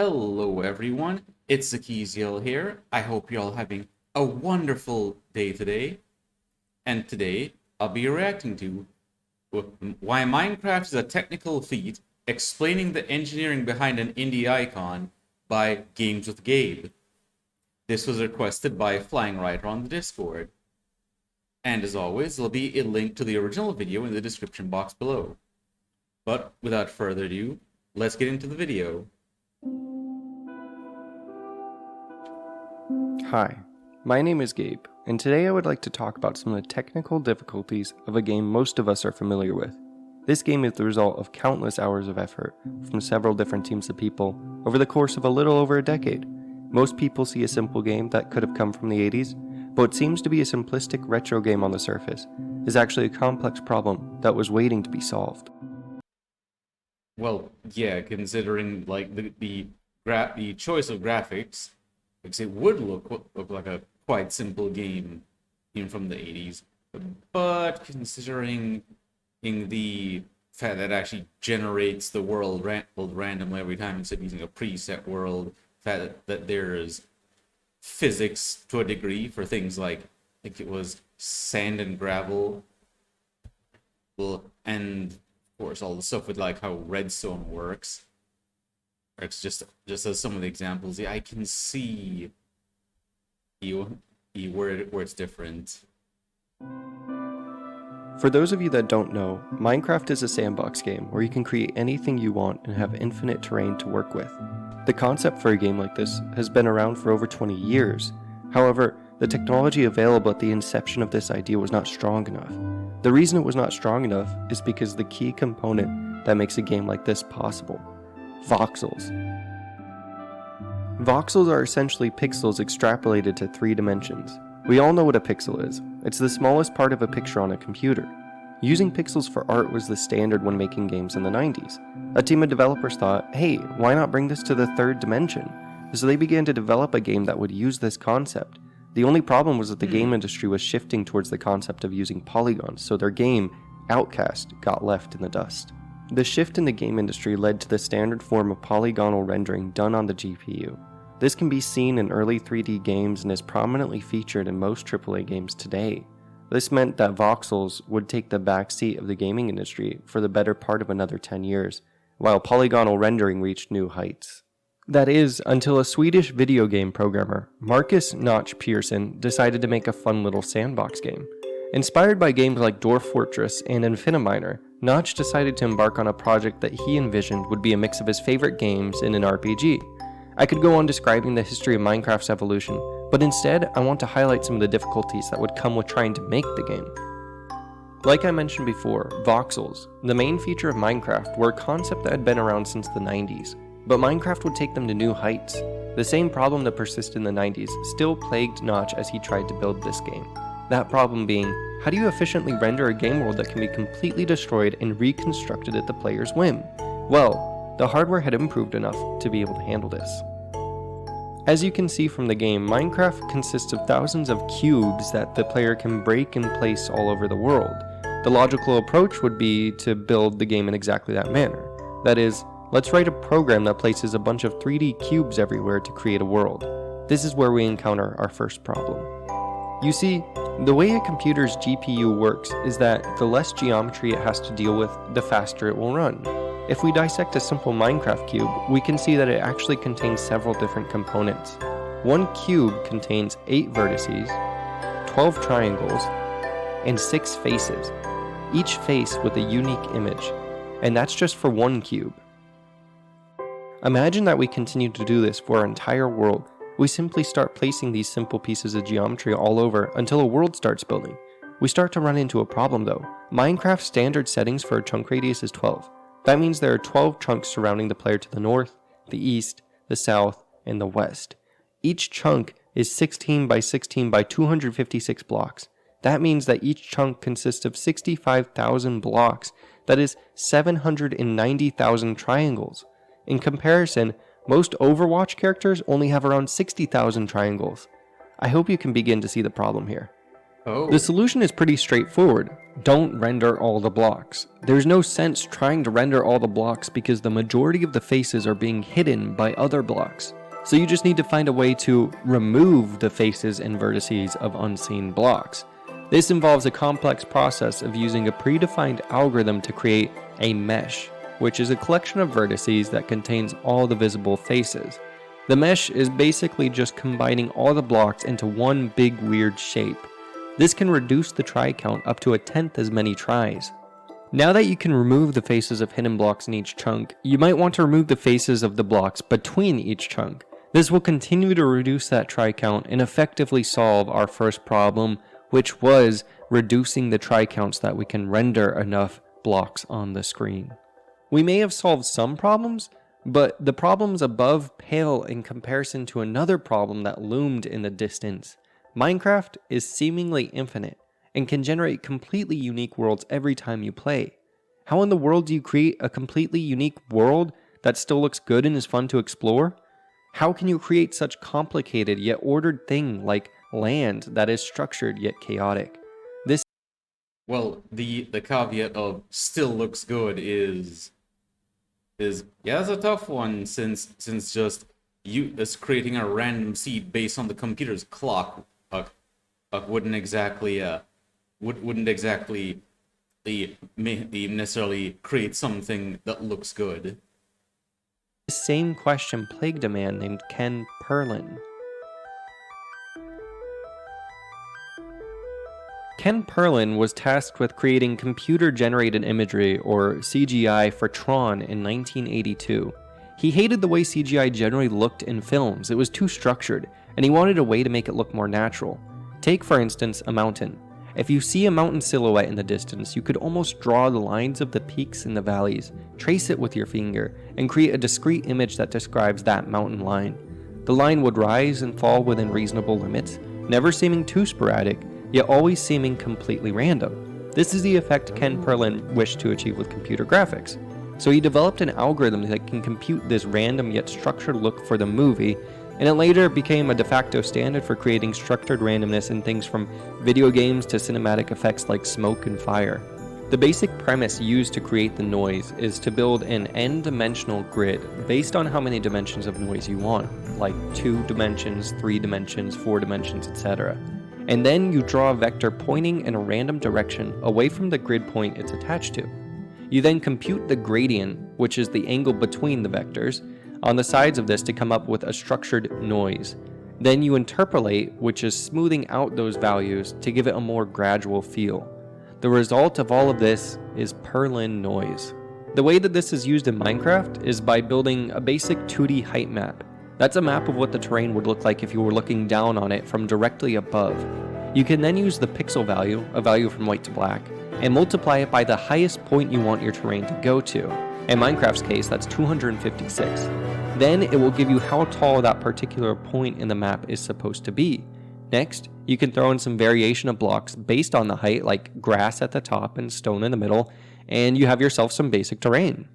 Hello everyone, it's Zakiziel here. I hope you're all having a wonderful day today. And today, I'll be reacting to why Minecraft is a technical feat, explaining the engineering behind an indie icon by Games with Gabe. This was requested by Flying Writer on the Discord. And as always, there'll be a link to the original video in the description box below. But without further ado, let's get into the video. Hi, my name is Gabe, and today I would like to talk about some of the technical difficulties of a game most of us are familiar with. This game is the result of countless hours of effort from several different teams of people over the course of a little over a decade. Most people see a simple game that could have come from the 80s, but what seems to be a simplistic retro game on the surface is actually a complex problem that was waiting to be solved. Well, yeah, considering like the choice of graphics, because it would look like a quite simple game even from the 80s, but considering the fact that it actually generates the world randomly every time instead of using a preset world, the fact that there's physics to a degree for things like I think it was sand and gravel, well, and of course all the stuff with like how redstone works. It's just as some of the examples, yeah, I can see where it's different. For those of you that don't know, Minecraft is a sandbox game where you can create anything you want and have infinite terrain to work with. The concept for a game like this has been around for over 20 years. However, the technology available at the inception of this idea was not strong enough. The reason it was not strong enough is because the key component that makes a game like this possible: voxels. Voxels are essentially pixels extrapolated to 3 dimensions. We all know what a pixel is. It's the smallest part of a picture on a computer. Using pixels for art was the standard when making games in the 90s. A team of developers thought, hey, why not bring this to the 3rd dimension? So they began to develop a game that would use this concept. The only problem was that the game industry was shifting towards the concept of using polygons, so their game, Outcast, got left in the dust. The shift in the game industry led to the standard form of polygonal rendering done on the GPU. This can be seen in early 3D games and is prominently featured in most AAA games today. This meant that voxels would take the backseat of the gaming industry for the better part of another 10 years, while polygonal rendering reached new heights. That is, until a Swedish video game programmer, Marcus Notch Pearson, decided to make a fun little sandbox game. Inspired by games like Dwarf Fortress and Infiniminer, Notch decided to embark on a project that he envisioned would be a mix of his favorite games in an RPG. I could go on describing the history of Minecraft's evolution, but instead I want to highlight some of the difficulties that would come with trying to make the game. Like I mentioned before, voxels, the main feature of Minecraft, were a concept that had been around since the 90s, but Minecraft would take them to new heights. The same problem that persisted in the 90s still plagued Notch as he tried to build this game. That problem being, how do you efficiently render a game world that can be completely destroyed and reconstructed at the player's whim? Well, the hardware had improved enough to be able to handle this. As you can see from the game, Minecraft consists of thousands of cubes that the player can break and place all over the world. The logical approach would be to build the game in exactly that manner. That is, let's write a program that places a bunch of 3D cubes everywhere to create a world. This is where we encounter our first problem. You see, the way a computer's GPU works is that the less geometry it has to deal with, the faster it will run. If we dissect a simple Minecraft cube, we can see that it actually contains several different components. One cube contains 8 vertices, 12 triangles, and 6 faces, each face with a unique image, and that's just for one cube. Imagine that we continue to do this for our entire world. We simply start placing these simple pieces of geometry all over until a world starts building. We start to run into a problem though. Minecraft's standard settings for a chunk radius is 12. That means there are 12 chunks surrounding the player to the north, the east, the south, and the west. Each chunk is 16 by 16 by 256 blocks. That means that each chunk consists of 65,000 blocks. That is 790,000 triangles. In comparison, most Overwatch characters only have around 60,000 triangles. I hope you can begin to see the problem here. Oh. The solution is pretty straightforward. Don't render all the blocks. There's no sense trying to render all the blocks because the majority of the faces are being hidden by other blocks. So you just need to find a way to remove the faces and vertices of unseen blocks. This involves a complex process of using a predefined algorithm to create a mesh, which is a collection of vertices that contains all the visible faces. The mesh is basically just combining all the blocks into one big weird shape. This can reduce the try count up to 1/10 as many tries. Now that you can remove the faces of hidden blocks in each chunk, you might want to remove the faces of the blocks between each chunk. This will continue to reduce that try count and effectively solve our first problem, which was reducing the try counts that we can render enough blocks on the screen. We may have solved some problems, but the problems above pale in comparison to another problem that loomed in the distance. Minecraft is seemingly infinite and can generate completely unique worlds every time you play. How in the world do you create a completely unique world that still looks good and is fun to explore? How can you create such complicated yet ordered thing like land that is structured yet chaotic? Well, the caveat of still looks good is yeah, it's a tough one since just you is creating a random seed based on the computer's clock wouldn't exactly necessarily create something that looks good. This same question plagued a man named Ken Perlin. Ken Perlin was tasked with creating computer-generated imagery, or CGI, for Tron in 1982. He hated the way CGI generally looked in films. It was too structured, and he wanted a way to make it look more natural. Take, for instance, a mountain. If you see a mountain silhouette in the distance, you could almost draw the lines of the peaks and the valleys, trace it with your finger, and create a discrete image that describes that mountain line. The line would rise and fall within reasonable limits, never seeming too sporadic, yet always seeming completely random. This is the effect Ken Perlin wished to achieve with computer graphics. So he developed an algorithm that can compute this random yet structured look for the movie, and it later became a de facto standard for creating structured randomness in things from video games to cinematic effects like smoke and fire. The basic premise used to create the noise is to build an n-dimensional grid based on how many dimensions of noise you want, like 2 dimensions, 3 dimensions, 4 dimensions, etc. And then you draw a vector pointing in a random direction away from the grid point it's attached to. You then compute the gradient, which is the angle between the vectors, on the sides of this to come up with a structured noise. Then you interpolate, which is smoothing out those values to give it a more gradual feel. The result of all of this is Perlin noise. The way that this is used in Minecraft is by building a basic 2D height map. That's a map of what the terrain would look like if you were looking down on it from directly above. You can then use the pixel value, a value from white to black, and multiply it by the highest point you want your terrain to go to. In Minecraft's case, that's 256. Then it will give you how tall that particular point in the map is supposed to be. Next, you can throw in some variation of blocks based on the height, like grass at the top and stone in the middle, and you have yourself some basic terrain.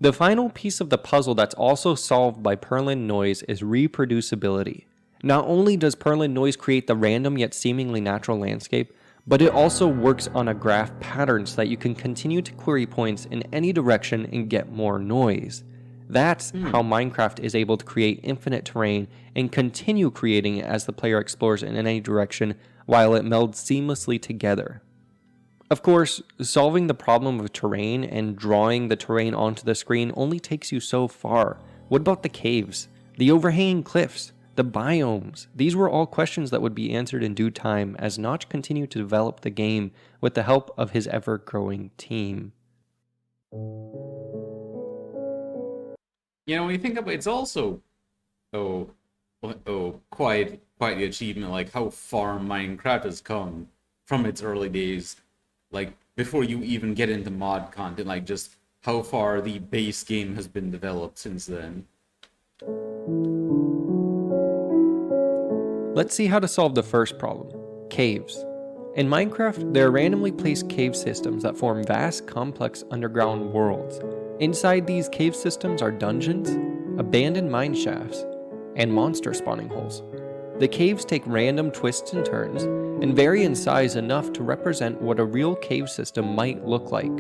The final piece of the puzzle that's also solved by Perlin noise is reproducibility. Not only does Perlin noise create the random yet seemingly natural landscape, but it also works on a graph pattern so that you can continue to query points in any direction and get more noise. That's how Minecraft is able to create infinite terrain and continue creating it as the player explores in any direction while it melds seamlessly together. Of course, solving the problem of terrain and drawing the terrain onto the screen only takes you so far. What about the caves, the overhanging cliffs, the biomes? These were all questions that would be answered in due time as Notch continued to develop the game with the help of his ever-growing team. You know, when you think about it, it's also quite the achievement, like how far Minecraft has come from its early days, like before you even get into mod content, like just how far the base game has been developed since then. Let's see how to solve the first problem, caves. In Minecraft, there are randomly placed cave systems that form vast, complex underground worlds. Inside these cave systems are dungeons, abandoned mine shafts, and monster spawning holes. The caves take random twists and turns, and vary in size enough to represent what a real cave system might look like.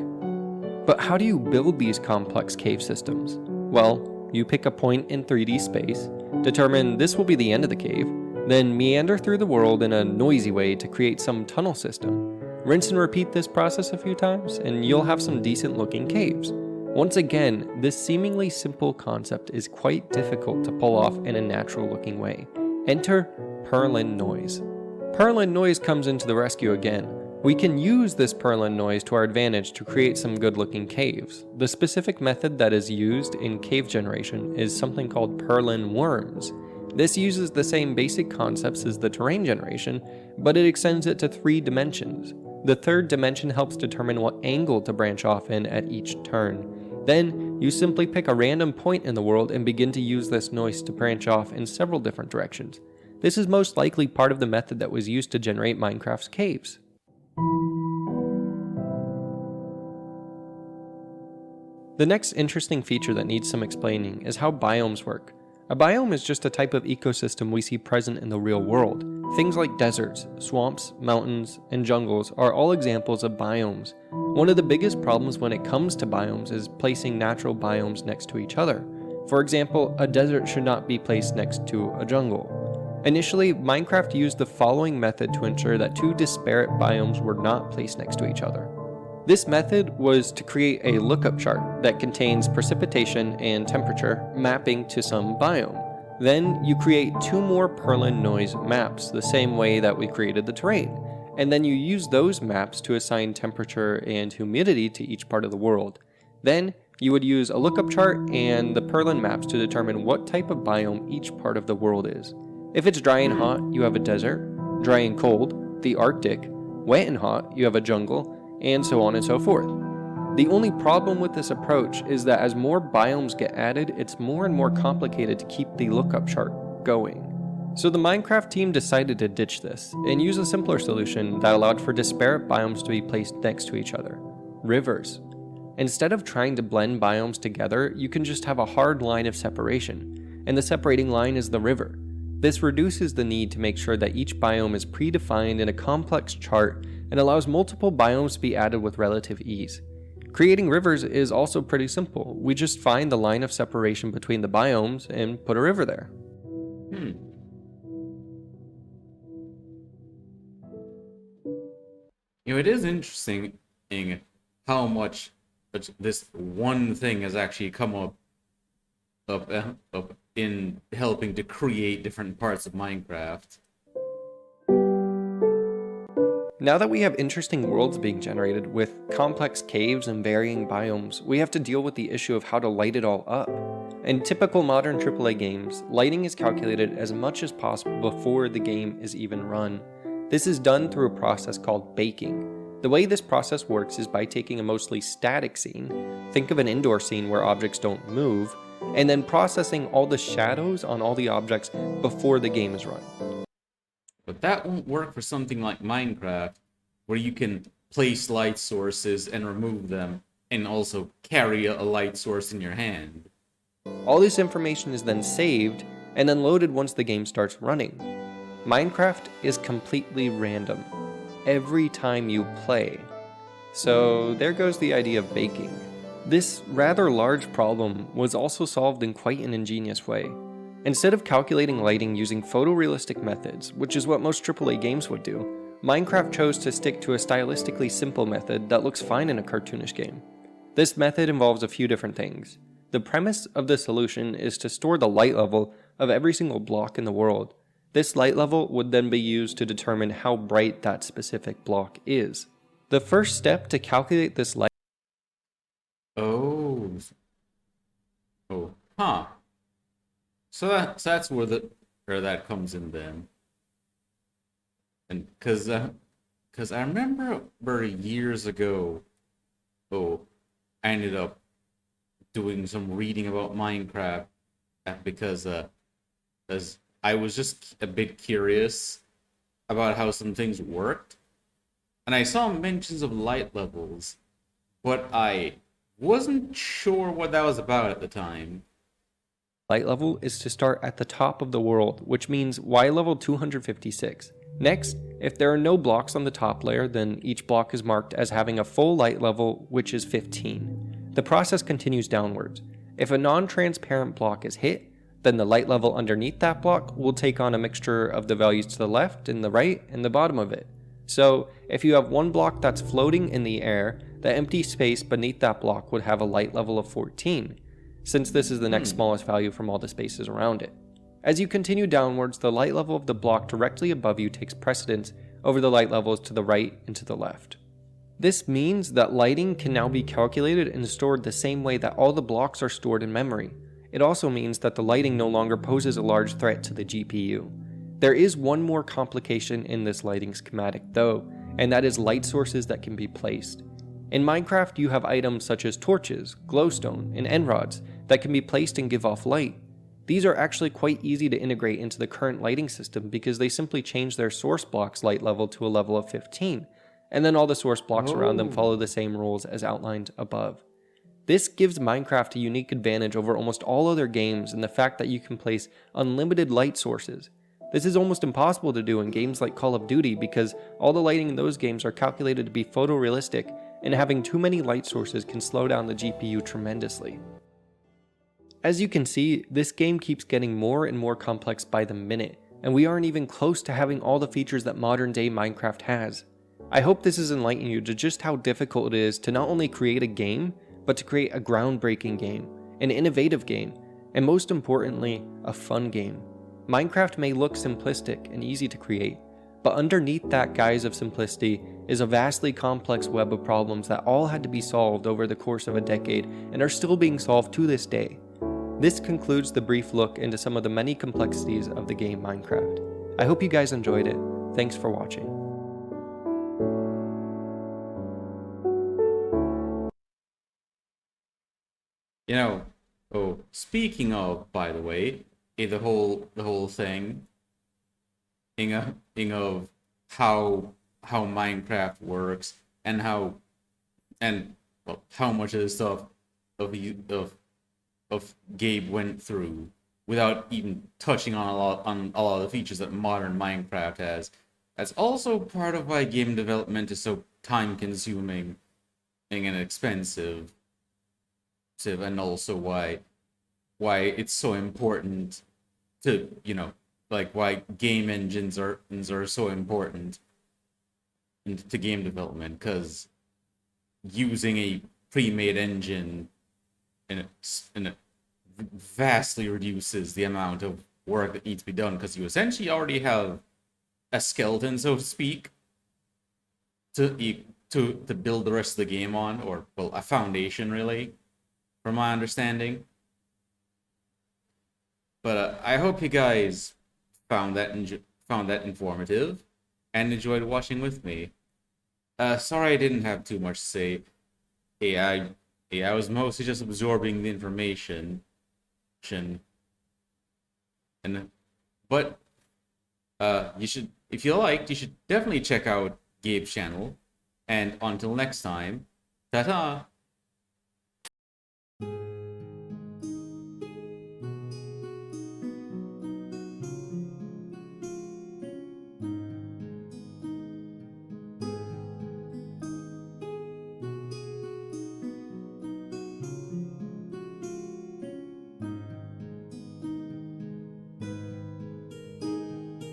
But how do you build these complex cave systems? Well, you pick a point in 3D space, determine this will be the end of the cave, then meander through the world in a noisy way to create some tunnel system. Rinse and repeat this process a few times, and you'll have some decent looking caves. Once again, this seemingly simple concept is quite difficult to pull off in a natural looking way. Enter purlin noise. Purlin noise comes into the rescue again. We can use this purlin noise to our advantage to create some good looking caves. The specific method that is used in cave generation is something called purlin worms. This uses the same basic concepts as the terrain generation, but it extends it to 3 dimensions. The 3rd dimension helps determine what angle to branch off in at each turn. Then, you simply pick a random point in the world and begin to use this noise to branch off in several different directions. This is most likely part of the method that was used to generate Minecraft's caves. The next interesting feature that needs some explaining is how biomes work. A biome is just a type of ecosystem we see present in the real world. Things like deserts, swamps, mountains, and jungles are all examples of biomes. One of the biggest problems when it comes to biomes is placing natural biomes next to each other. For example, a desert should not be placed next to a jungle. Initially, Minecraft used the following method to ensure that 2 disparate biomes were not placed next to each other. This method was to create a lookup chart that contains precipitation and temperature mapping to some biome. Then you create 2 more purlin noise maps the same way that we created the terrain, and then you use those maps to assign temperature and humidity to each part of the world. Then you would use a lookup chart and the purlin maps to determine what type of biome each part of the world is. If it's dry and hot, you have a desert, dry and cold, the Arctic, wet and hot, you have a jungle, and so on and so forth. The only problem with this approach is that as more biomes get added, it's more and more complicated to keep the lookup chart going. So the Minecraft team decided to ditch this and use a simpler solution that allowed for disparate biomes to be placed next to each other: rivers. Instead of trying to blend biomes together, you can just have a hard line of separation, and the separating line is the river. This reduces the need to make sure that each biome is predefined in a complex chart and allows multiple biomes to be added with relative ease. Creating rivers is also pretty simple. We just find the line of separation between the biomes and put a river there. It is interesting how much this one thing has actually come up in helping to create different parts of Minecraft. Now that we have interesting worlds being generated with complex caves and varying biomes, we have to deal with the issue of how to light it all up. In typical modern AAA games, lighting is calculated as much as possible before the game is even run. This is done through a process called baking. The way this process works is by taking a mostly static scene, think of an indoor scene where objects don't move, and then processing all the shadows on all the objects before the game is run. But that won't work for something like Minecraft, where you can place light sources and remove them, and also carry a light source in your hand. All this information is then saved and then loaded once the game starts running. Minecraft is completely random every time you play. So there goes the idea of baking. This rather large problem was also solved in quite an ingenious way. Instead of calculating lighting using photorealistic methods, which is what most AAA games would do, Minecraft chose to stick to a stylistically simple method that looks fine in a cartoonish game. This method involves a few different things. The premise of the solution is to store the light level of every single block in the world. This light level would then be used to determine how bright that specific block is. The first step to calculate this light So that's where that comes in then. And because I remember years ago, I ended up doing some reading about Minecraft because as I was just a bit curious about how some things worked, and I saw mentions of light levels, but I wasn't sure what that was about at the time. light level is to start at the top of the world, which means Y level 256. Next, if there are no blocks on the top layer, then each block is marked as having a full light level, which is 15. The process continues downwards. If a non-transparent block is hit, then the light level underneath that block will take on a mixture of the values to the left and the right and the bottom of it. So, if you have one block that's floating in the air, the empty space beneath that block would have a light level of 14, since this is the next smallest value from all the spaces around it. As you continue downwards, the light level of the block directly above you takes precedence over the light levels to the right and to the left. This means that lighting can now be calculated and stored the same way that all the blocks are stored in memory. It also means that the lighting no longer poses a large threat to the GPU. There is one more complication in this lighting schematic though, and that is light sources that can be placed. In Minecraft, you have items such as torches, glowstone, and end rods that can be placed and give off light. These are actually quite easy to integrate into the current lighting system because they simply change their source block's light level to a level of 15, and then all the source blocks around them follow the same rules as outlined above. This gives Minecraft a unique advantage over almost all other games in the fact that you can place unlimited light sources. This is almost impossible to do in games like Call of Duty because all the lighting in those games are calculated to be photorealistic, and having too many light sources can slow down the GPU tremendously. As you can see, this game keeps getting more and more complex by the minute, and we aren't even close to having all the features that modern day Minecraft has. I hope this has enlightened you to just how difficult it is to not only create a game, but to create a groundbreaking game, an innovative game, and most importantly, a fun game. Minecraft may look simplistic and easy to create, but underneath that guise of simplicity is a vastly complex web of problems that all had to be solved over the course of a decade and are still being solved to this day. This concludes the brief look into some of the many complexities of the game Minecraft. I hope you guys enjoyed it. Thanks for watching. Speaking of, by the way, the whole thing of how Minecraft works and how much of the stuff of Gabe went through without even touching on a lot of the features that modern Minecraft has. That's also part of why game development is so time consuming and expensive, and also why it's so important to, why game engines are so important to game development, because using a pre-made engine and it vastly reduces the amount of work that needs to be done, because you essentially already have a skeleton, so to speak, to build the rest of the game on, or a foundation, really, from my understanding. But I hope you guys found that informative and enjoyed watching with me. Sorry I didn't have too much to say. I was mostly just absorbing the information, but you should, if you liked, you should definitely check out Gabe's channel. And until next time, ta-ta!